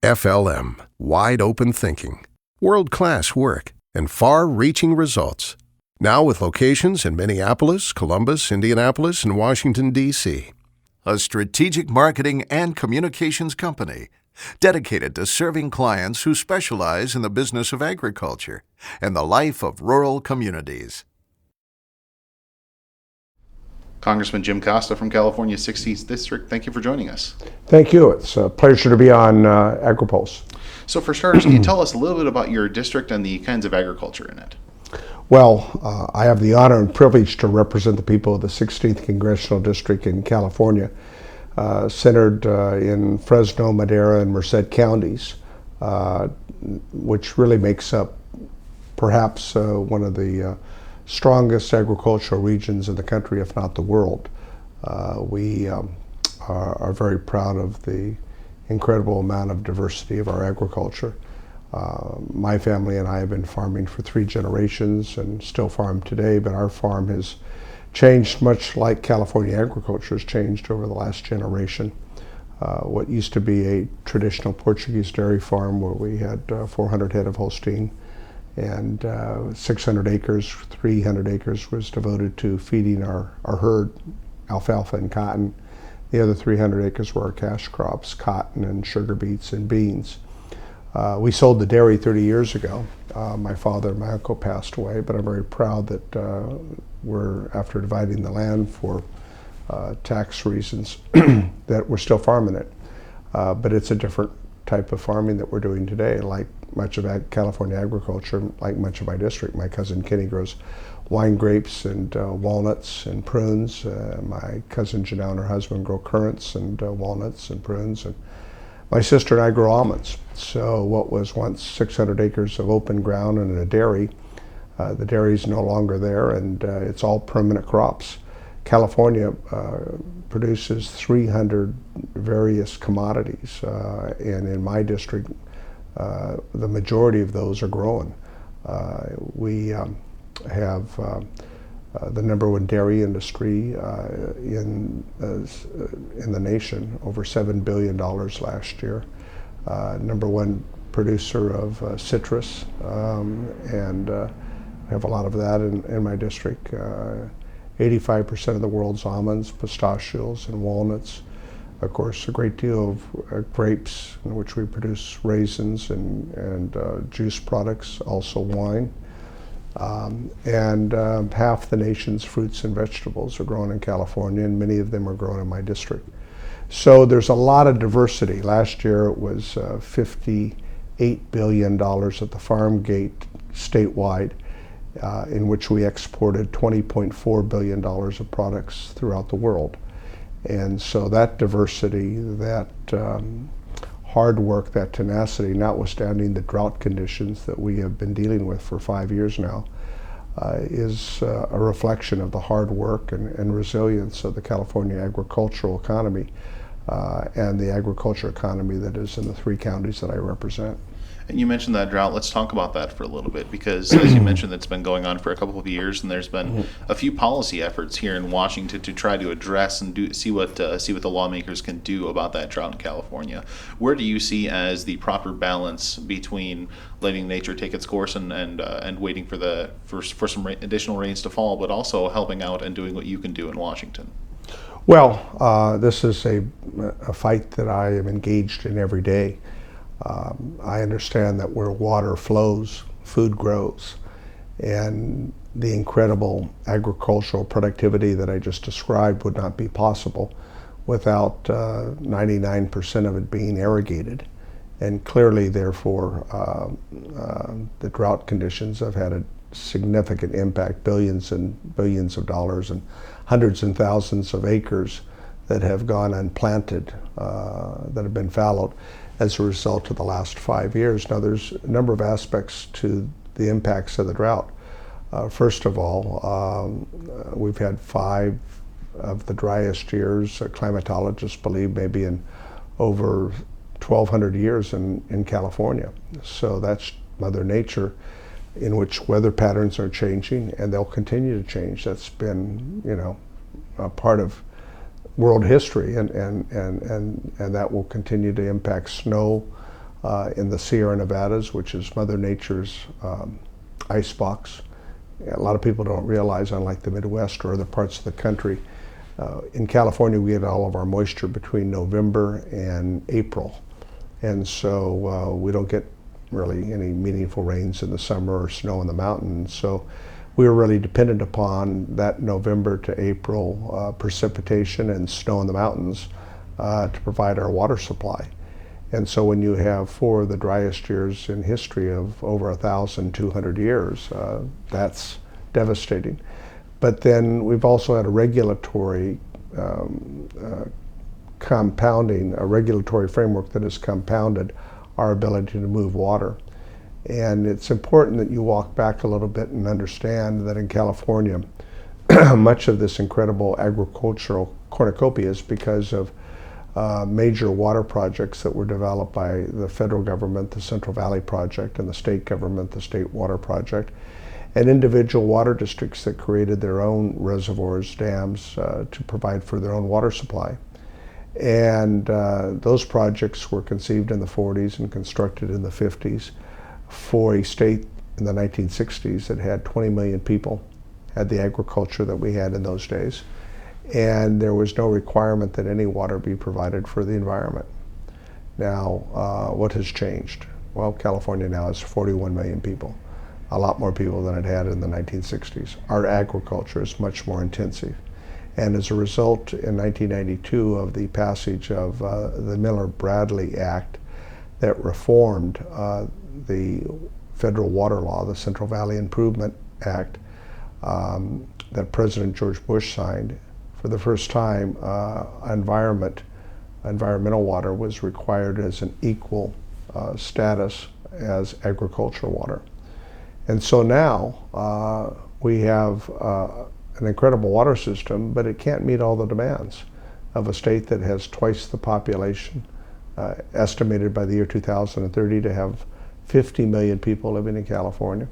FLM, wide open thinking, world-class work, and far-reaching results. Now with locations in Minneapolis, Columbus, Indianapolis, and Washington, D.C. A strategic marketing and communications company dedicated to serving clients who specialize in the business of agriculture and the life of rural communities. Congressman Jim Costa from California's 16th District, thank you for joining us. Thank you. It's a pleasure to be on Agri-Pulse. So for starters, can you tell us a little bit about your district and the kinds of agriculture in it? Well, I have the honor and privilege to represent the people of the 16th Congressional District in California, centered in Fresno, Madera, and Merced counties, which really makes up perhaps one of the strongest agricultural regions in the country, if not the world. We are very proud of the incredible amount of diversity of our agriculture. My family and I have been farming for 3 generations and still farm today, but our farm has changed much like California agriculture has changed over the last generation. What used to be a traditional Portuguese dairy farm where we had 400 head of Holstein and 600 acres, 300 acres was devoted to feeding our herd, alfalfa and cotton. The other 300 acres were our cash crops, cotton and sugar beets and beans. We sold the dairy 30 years ago. My father and my uncle passed away, but I'm very proud that we're, after dividing the land for tax reasons, that we're still farming it. But it's a different type of farming that we're doing today. Like much of California agriculture, like much of my district, my cousin Kenny grows wine grapes and walnuts and prunes. My cousin Janelle and her husband grow currants and walnuts and prunes. And my sister and I grow almonds. So what was once 600 acres of open ground and a dairy, the dairy is no longer there, and it's all permanent crops. California produces 300 various commodities, and in my district, the majority of those are grown. We have the #1 dairy industry in the nation, over $7 billion last year. #1 producer of citrus, and we have a lot of that in my district. 85% of the world's almonds, pistachios, and walnuts. Of course, a great deal of grapes, in which we produce raisins and juice products, also wine. And half the nation's fruits and vegetables are grown in California, and many of them are grown in my district. So there's a lot of diversity. Last year it was $58 billion at the farm gate statewide, in which we exported $20.4 billion of products throughout the world. And so that diversity, that hard work, that tenacity, notwithstanding the drought conditions that we have been dealing with for 5 years now, is a reflection of the hard work and resilience of the California agricultural economy and the agriculture economy that is in the 3 counties that I represent. And you mentioned that drought. Let's talk about that for a little bit, because as you mentioned, it's been going on for a couple of years, and there's been a few policy efforts here in Washington to try to address and see what the lawmakers can do about that drought in California. Where do you see as the proper balance between letting nature take its course and waiting for some additional rains to fall, but also helping out and doing what you can do in Washington? Well, this is a fight that I am engaged in every day. I understand that where water flows, food grows, and the incredible agricultural productivity that I just described would not be possible without 99% of it being irrigated. And clearly, therefore, the drought conditions have had a significant impact, billions and billions of dollars and hundreds and thousands of acres that have gone unplanted, that have been fallowed as a result of the last 5 years. Now, there's a number of aspects to the impacts of the drought. First of all, we've had 5 of the driest years, climatologists believe, maybe in over 1,200 years in California. So that's Mother Nature, in which weather patterns are changing, and they'll continue to change. That's been, a part of world history, and that will continue to impact snow, in the Sierra Nevadas, which is Mother Nature's icebox. A lot of people don't realize, unlike the Midwest or other parts of the country, in California we get all of our moisture between November and April. And so we don't get really any meaningful rains in the summer or snow in the mountains. So we were really dependent upon that November to April precipitation and snow in the mountains to provide our water supply. And so when you have 4 of the driest years in history of over 1,200 years, that's devastating. But then we've also had a regulatory compounding, a regulatory framework that has compounded our ability to move water. And it's important that you walk back a little bit and understand that in California, much of this incredible agricultural cornucopia is because of major water projects that were developed by the federal government, the Central Valley Project, and the state government, the State Water Project, and individual water districts that created their own reservoirs, dams, to provide for their own water supply. And those projects were conceived in the 40s and constructed in the 50s for a state in the 1960s that had 20 million people, had the agriculture that we had in those days. And there was no requirement that any water be provided for the environment. Now, what has changed? Well, California now has 41 million people, a lot more people than it had in the 1960s. Our agriculture is much more intensive. And as a result, in 1992, of the passage of the Miller-Bradley Act that reformed the federal water law, the Central Valley Improvement Act, that President George Bush signed, for the first time, environmental water was required as an equal status as agricultural water. And so now we have an incredible water system, but it can't meet all the demands of a state that has twice the population, estimated by the year 2030 to have 50 million people living in California.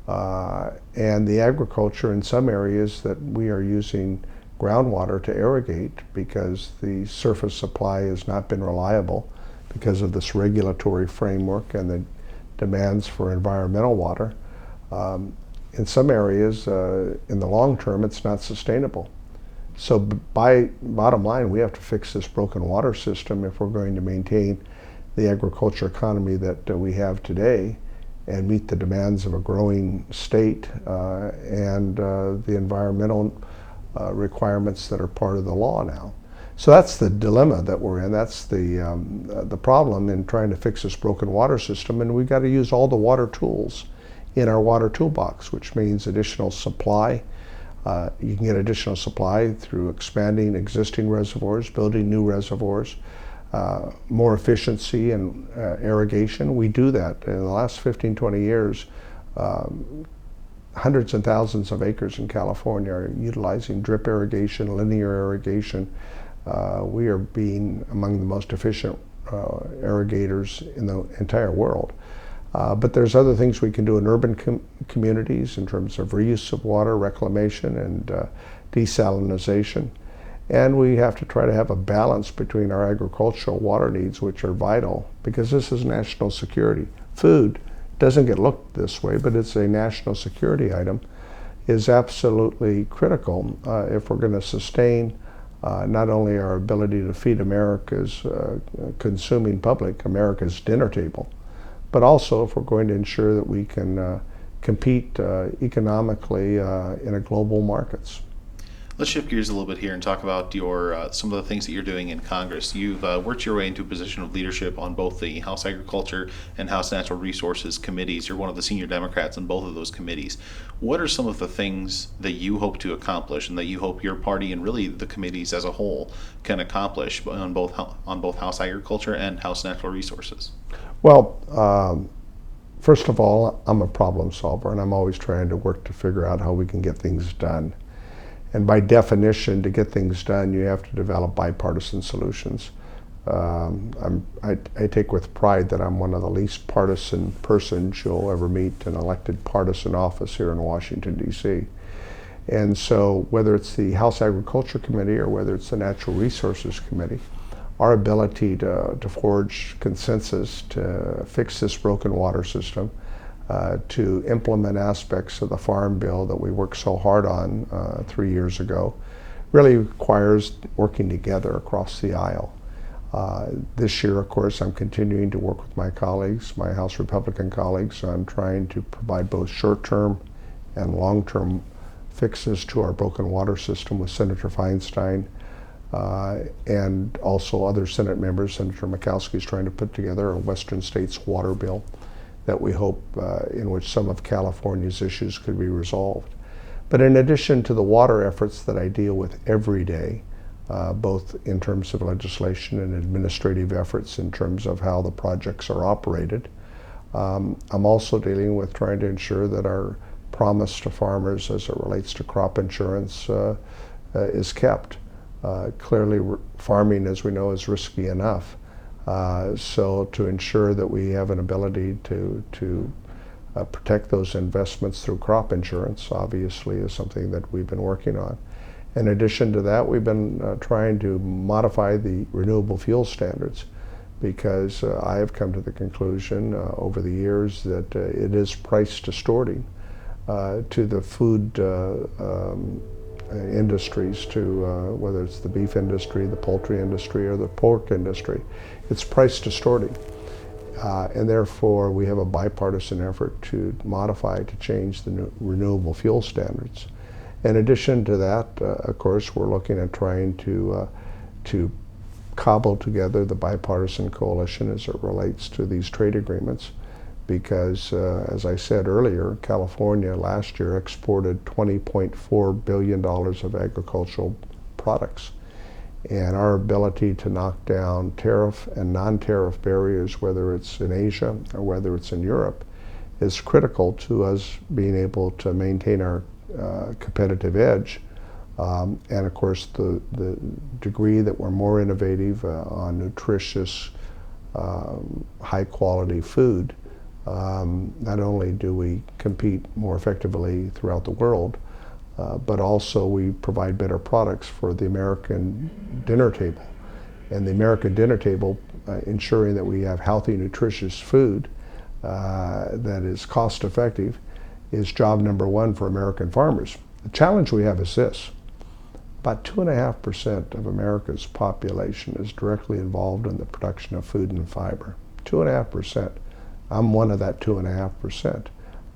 And the agriculture in some areas that we are using groundwater to irrigate because the surface supply has not been reliable because of this regulatory framework and the demands for environmental water. In some areas, in the long term, it's not sustainable. So bottom line, we have to fix this broken water system if we're going to maintain the agriculture economy that we have today and meet the demands of a growing state and the environmental requirements that are part of the law now. So that's the dilemma that we're in. That's the problem in trying to fix this broken water system, and we've got to use all the water tools in our water toolbox, which means additional supply. You can get additional supply through expanding existing reservoirs, building new reservoirs, more efficiency and irrigation. We do that. In the last 15, 20 years, hundreds and thousands of acres in California are utilizing drip irrigation, linear irrigation. We are being among the most efficient irrigators in the entire world. But there's other things we can do in urban communities in terms of reuse of water, reclamation, and desalinization. And we have to try to have a balance between our agricultural water needs, which are vital, because this is national security. Food doesn't get looked this way, but it's a national security item, is absolutely critical if we're going to sustain not only our ability to feed America's consuming public, America's dinner table, but also if we're going to ensure that we can compete economically in a global markets. Let's shift gears a little bit here and talk about your some of the things that you're doing in Congress. You've worked your way into a position of leadership on both the House Agriculture and House Natural Resources committees. You're one of the senior Democrats on both of those committees. What are some of the things that you hope to accomplish and that you hope your party and really the committees as a whole can accomplish on both House Agriculture and House Natural Resources? Well, first of all, I'm a problem solver, and I'm always trying to work to figure out how we can get things done. And by definition, to get things done, you have to develop bipartisan solutions. I take with pride that I'm one of the least partisan persons you'll ever meet in elected partisan office here in Washington, D.C. And so whether it's the House Agriculture Committee or whether it's the Natural Resources Committee, our ability to forge consensus to fix this broken water system, to implement aspects of the Farm Bill that we worked so hard on 3 years ago, really requires working together across the aisle. This year, of course, I'm continuing to work with my colleagues, my House Republican colleagues, on trying to provide both short-term and long-term fixes to our broken water system with Senator Feinstein and also other Senate members. Senator Murkowski is trying to put together a Western States water bill that we hope in which some of California's issues could be resolved. But in addition to the water efforts that I deal with every day, both in terms of legislation and administrative efforts in terms of how the projects are operated, I'm also dealing with trying to ensure that our promise to farmers as it relates to crop insurance is kept. Clearly, farming, as we know, is risky enough. So to ensure that we have an ability to protect those investments through crop insurance, obviously, is something that we've been working on. In addition to that, we've been trying to modify the renewable fuel standards, because I have come to the conclusion over the years that it is price distorting to the food industries, to whether it's the beef industry, the poultry industry, or the pork industry. It's price distorting. And therefore, we have a bipartisan effort to modify, to change the renewable fuel standards. In addition to that, of course, we're looking at trying to cobble together the bipartisan coalition as it relates to these trade agreements, because, as I said earlier, California last year exported $20.4 billion of agricultural products. And our ability to knock down tariff and non-tariff barriers, whether it's in Asia or whether it's in Europe, is critical to us being able to maintain our competitive edge. And of course, the degree that we're more innovative on nutritious, high-quality food, not only do we compete more effectively throughout the world, but also we provide better products for the American dinner table. And the American dinner table, ensuring that we have healthy, nutritious food that is cost-effective, is job number one for American farmers. The challenge we have is this: about 2.5% of America's population is directly involved in the production of food and fiber. 2.5%. I'm one of that 2.5%.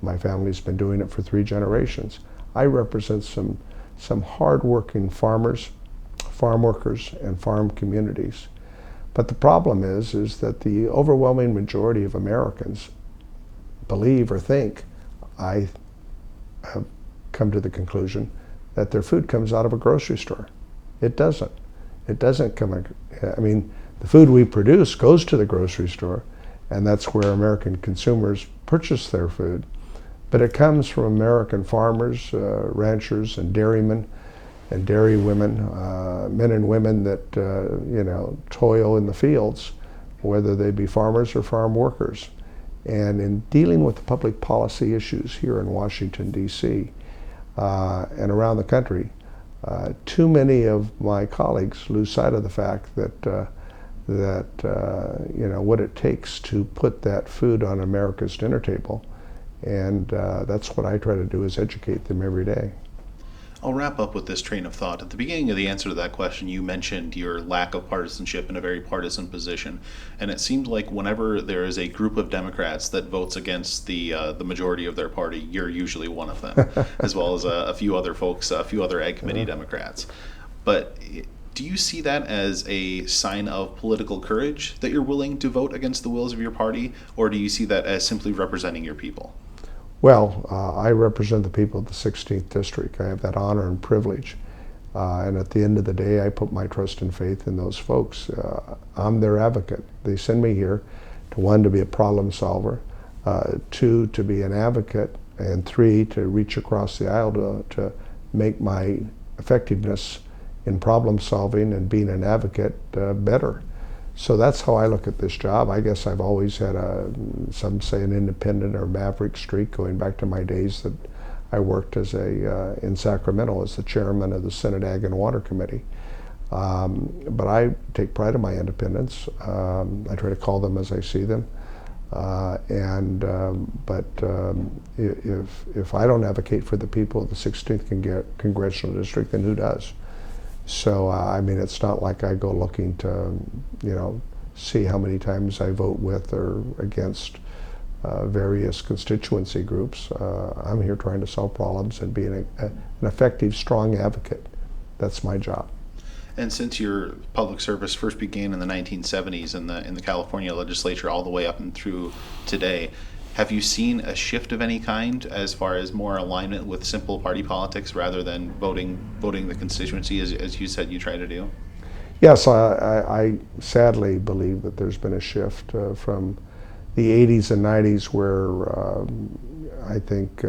My family's been doing it for 3 generations. I represent some hard-working farmers, farm workers, and farm communities. But the problem is that the overwhelming majority of Americans believe or think, I have come to the conclusion, that their food comes out of a grocery store. It doesn't. It doesn't come, I mean, the food we produce goes to the grocery store, and that's where American consumers purchase their food. But it comes from American farmers, ranchers, and dairymen, and dairy women, men and women that toil in the fields, whether they be farmers or farm workers. And in dealing with the public policy issues here in Washington, D.C., and around the country, too many of my colleagues lose sight of the fact that what it takes to put that food on America's dinner table. And that's what I try to do, is educate them every day. I'll wrap up with this train of thought. At the beginning of the answer to that question, you mentioned your lack of partisanship in a very partisan position, and it seemed like whenever there is a group of Democrats that votes against the majority of their party, you're usually one of them, as well as a few other folks, a few other Ag Committee Democrats. But do you see that as a sign of political courage, that you're willing to vote against the wills of your party, or do you see that as simply representing your people? Well, I represent the people of the 16th District. I have that honor and privilege. And at the end of the day, I put my trust and faith in those folks. I'm their advocate. They send me here to, 1, to be a problem solver, 2, to be an advocate, and 3, to reach across the aisle to make my effectiveness in problem solving and being an advocate better. So that's how I look at this job. I guess I've always had some say an independent or maverick streak, going back to my days that I worked as in Sacramento as the chairman of the Senate Ag and Water Committee. But I take pride in my independence. I try to call them as I see them. If I don't advocate for the people of the 16th Congressional District, then who does? So, I mean, it's not like I go looking to, see how many times I vote with or against various constituency groups. I'm here trying to solve problems and be an effective, strong advocate. That's my job. And since your public service first began in the 1970s in the California legislature all the way up and through today, have you seen a shift of any kind as far as more alignment with simple party politics rather than voting the constituency as you said you try to do? Yes, I sadly believe that there's been a shift from the 80s and 90s where I think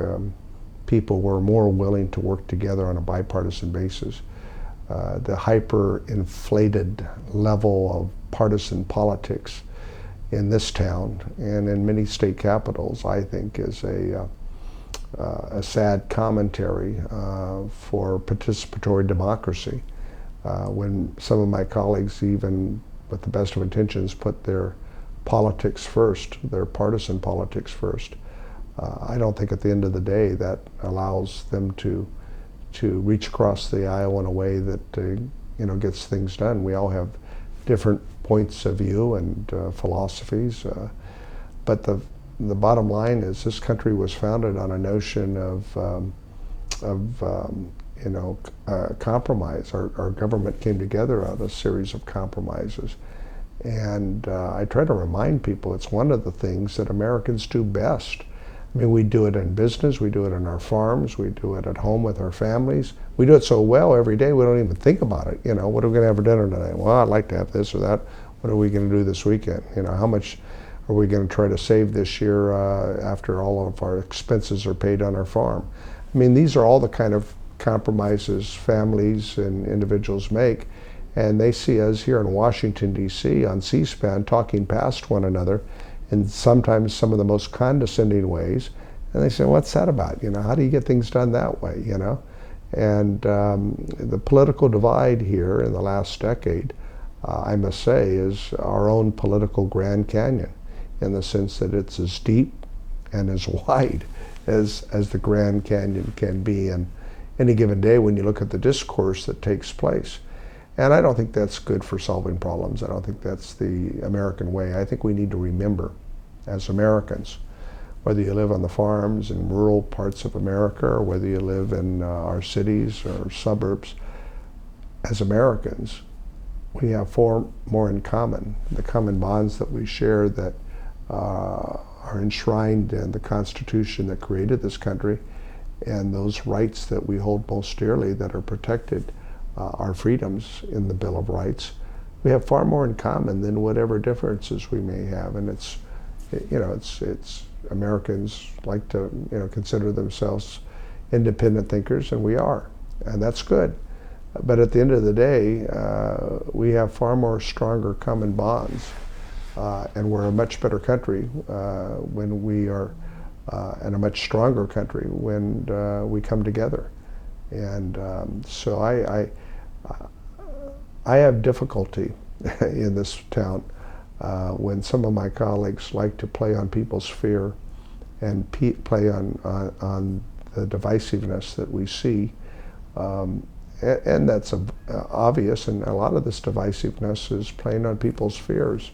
people were more willing to work together on a bipartisan basis. The hyper-inflated level of partisan politics in this town and in many state capitals, I think, is a sad commentary for participatory democracy. When some of my colleagues, even with the best of intentions, put their politics first, their partisan politics first, I don't think at the end of the day that allows them to reach across the aisle in a way that gets things done. We all have different points of view and philosophies, but the bottom line is this country was founded on a notion of compromise. Our government came together out of a series of compromises, and I try to remind people it's one of the things that Americans do best. I mean, we do it in business, we do it on our farms, we do it at home with our families. We do it so well every day we don't even think about it. What are we going to have for dinner tonight? Well, I'd like to have this or that. What are we going to do this weekend? How much are we going to try to save this year after all of our expenses are paid on our farm? I mean, these are all the kind of compromises families and individuals make, and they see us here in Washington, D.C. on C-SPAN talking past one another in sometimes some of the most condescending ways, and they say, what's that about? How do you get things done that way? And the political divide here in the last decade, I must say, is our own political Grand Canyon, in the sense that it's as deep and as wide as the Grand Canyon can be in any given day when you look at the discourse that takes place. And I don't think that's good for solving problems. I don't think that's the American way. I think we need to remember, as Americans, whether you live on the farms in rural parts of America or whether you live in our cities or suburbs, as Americans, we have far more in common. The common bonds that we share that are enshrined in the Constitution that created this country, and those rights that we hold most dearly that are protected, our freedoms in the Bill of Rights, we have far more in common than whatever differences we may have. And it's Americans like to consider themselves independent thinkers, and we are, and that's good. But at the end of the day, we have far more stronger common bonds, and we're a much better country when we are, and a much stronger country when we come together. And so I have difficulty in this town when some of my colleagues like to play on people's fear and play on the divisiveness that we see. And that's obvious, and a lot of this divisiveness is playing on people's fears.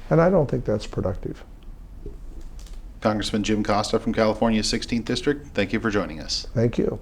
And I don't think that's productive. Congressman Jim Costa from California's 16th District, thank you for joining us. Thank you.